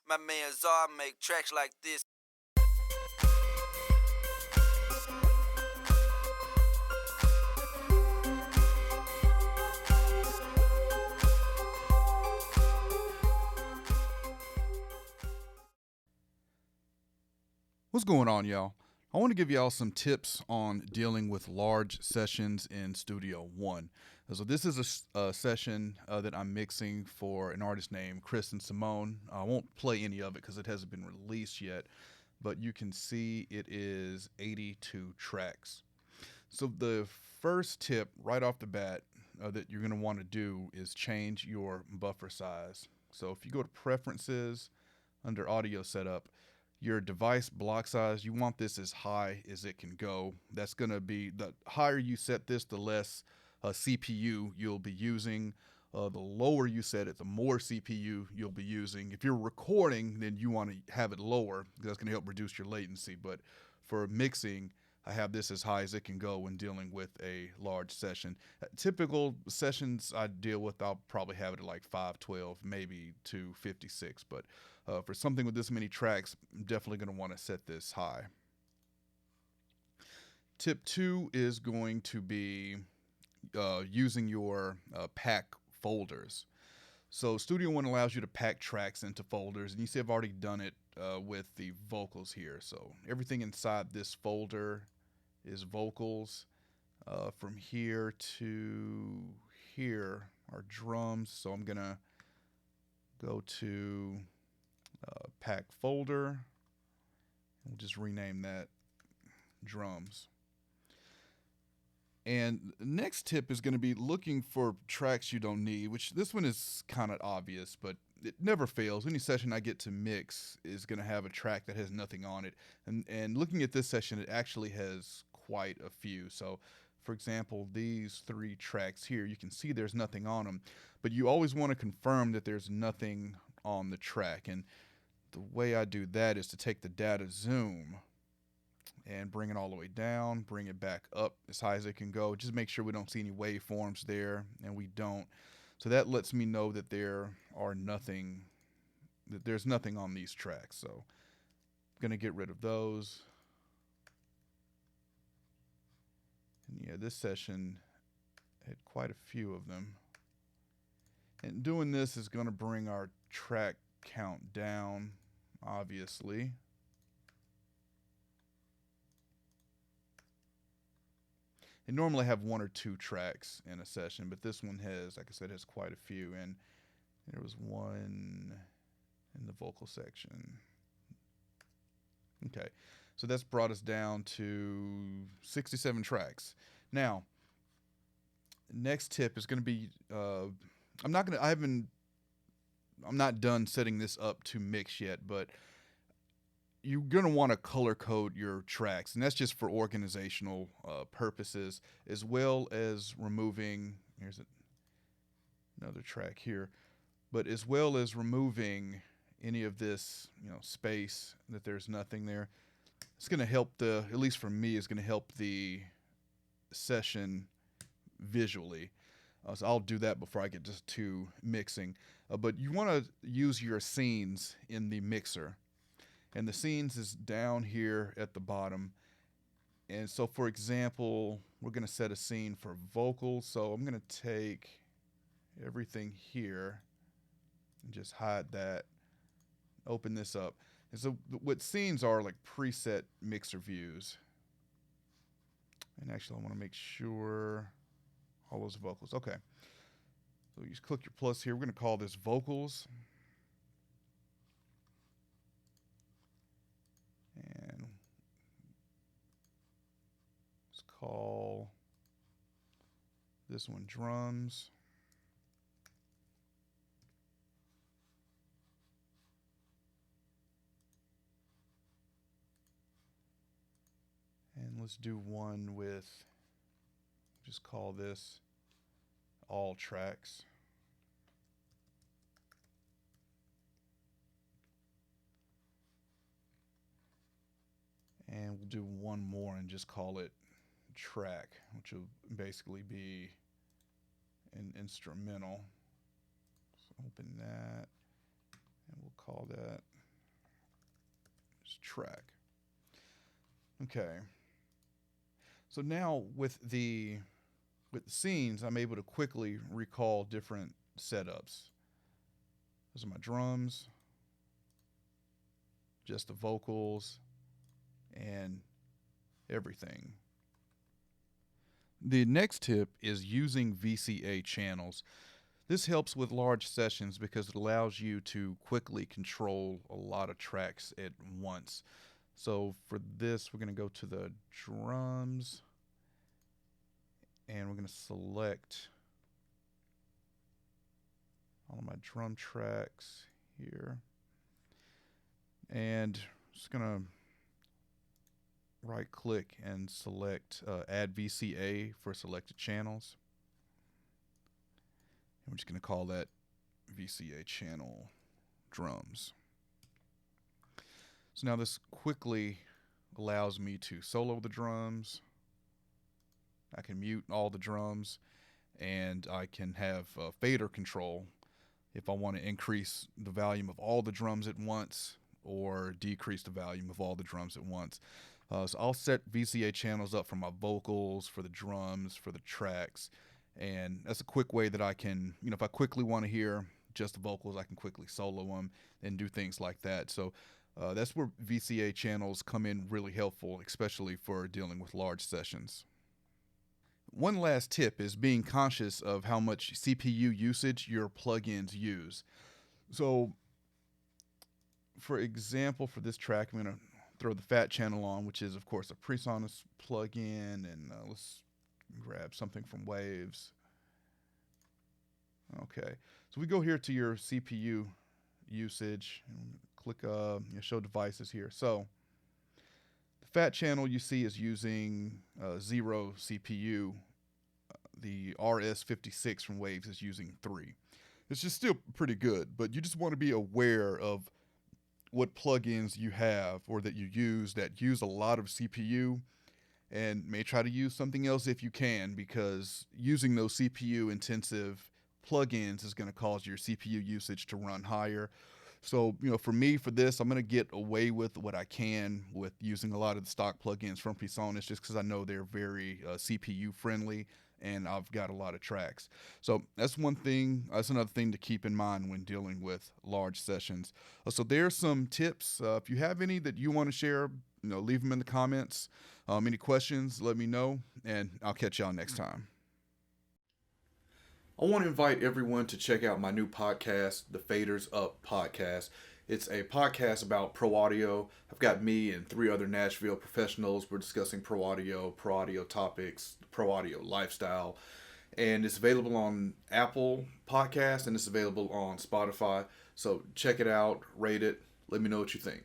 My man Czar make tracks like this. What's going on, y'all? I want to give y'all some tips on dealing with large sessions in Studio One. So this is a session that I'm mixing for an artist named Chris and Simone. I won't play any of it because it hasn't been released yet, but you can see it is 82 tracks. So the first tip right off the bat that you're going to want to do is change your buffer size. So if you go to Preferences under Audio Setup, your device block size, you want this as high as it can go. That's going to be, the higher you set this, the less CPU you'll be using. The lower you set it, the more CPU you'll be using. If you're recording, then you want to have it lower because that's going to help reduce your latency. But for mixing, I have this as high as it can go when dealing with a large session. Typical sessions I deal with, I'll probably have it at like 512, maybe 256. But for something with this many tracks, I'm definitely going to want to set this high. Tip 2 is going to be using your pack folders. So Studio One allows you to pack tracks into folders, and you see I've already done it with the vocals here. So everything inside this folder is vocals. From here to here are drums. So I'm gonna go to pack folder, and we'll just rename that drums. And the next tip is going to be looking for tracks you don't need, which this one is kind of obvious, but it never fails. Any session I get to mix is going to have a track that has nothing on it. And looking at this session, it actually has quite a few. So, for example, these 3 tracks here, you can see there's nothing on them, but you always want to confirm that there's nothing on the track. And the way I do that is to take the data zoom and bring it all the way down, bring it back up as high as it can go. Just make sure we don't see any waveforms there, and we don't. So that lets me know that there's nothing on these tracks. So I'm gonna get rid of those. And yeah, this session had quite a few of them. And doing this is gonna bring our track count down, obviously. They normally have 1 or 2 tracks in a session, but this one has, like I said, has quite a few. And there was one in the vocal section. Okay, so that's brought us down to 67 tracks. Now, next tip is going to be, I'm not done setting this up to mix yet, but you're going to want to color code your tracks, and that's just for organizational purposes, as well as removing, here's another track here, but as well as removing any of this, space, that there's nothing there. It's going to help at least for me, it's going to help the session visually. So I'll do that before I get just to mixing. But you want to use your scenes in the mixer. And the scenes is down here at the bottom. And so, for example, we're going to set a scene for vocals. So I'm going to take everything here and just hide that. Open this up. And so what scenes are like preset mixer views. And actually, I want to make sure all those vocals. Okay. So you just click your plus here. We're going to call this vocals. And let's call this one drums. And let's do one with, just call this all tracks. And we'll do one more and just call it track, which will basically be an instrumental. So open that, and we'll call that track. Okay. So now with the scenes, I'm able to quickly recall different setups. Those are my drums, just the vocals, and everything. The next tip is using VCA channels. This helps with large sessions because it allows you to quickly control a lot of tracks at once. So for this, we're going to go to the drums and we're going to select all of my drum tracks here. And just going to right click and select add VCA for selected channels. And we're just going to call that VCA channel drums. So now this quickly allows me to solo the drums. I can mute all the drums, and I can have fader control if I want to increase the volume of all the drums at once or decrease the volume of all the drums at once. So I'll set VCA channels up for my vocals, for the drums, for the tracks, and that's a quick way that I can, if I quickly want to hear just the vocals, I can quickly solo them and do things like that. So that's where VCA channels come in really helpful, especially for dealing with large sessions. One last tip is being conscious of how much CPU usage your plugins use. So, for example, for this track, I'm going to throw the fat channel on, which is, of course, a PreSonus plugin, and let's grab something from Waves. Okay, so we go here to your CPU usage, and click show devices here. So the fat channel you see is using 0 CPU. The RS56 from Waves is using 3. It's just still pretty good, but you just want to be aware of what plugins you have or that you use that use a lot of CPU, and may try to use something else if you can, because using those CPU intensive plugins is going to cause your CPU usage to run higher. So, for me, for this, I'm going to get away with what I can with using a lot of the stock plugins from PreSonus just because I know they're very CPU friendly and I've got a lot of tracks. So that's one thing. That's another thing to keep in mind when dealing with large sessions. So there's some tips. If you have any that you want to share, leave them in the comments. Any questions, let me know, and I'll catch y'all next time. I want to invite everyone to check out my new podcast, the Faders Up Podcast. It's a podcast about pro audio. I've got me and 3 other Nashville professionals. We're discussing pro audio topics, pro audio lifestyle. And it's available on Apple Podcasts and it's available on Spotify. So check it out, rate it, let me know what you think.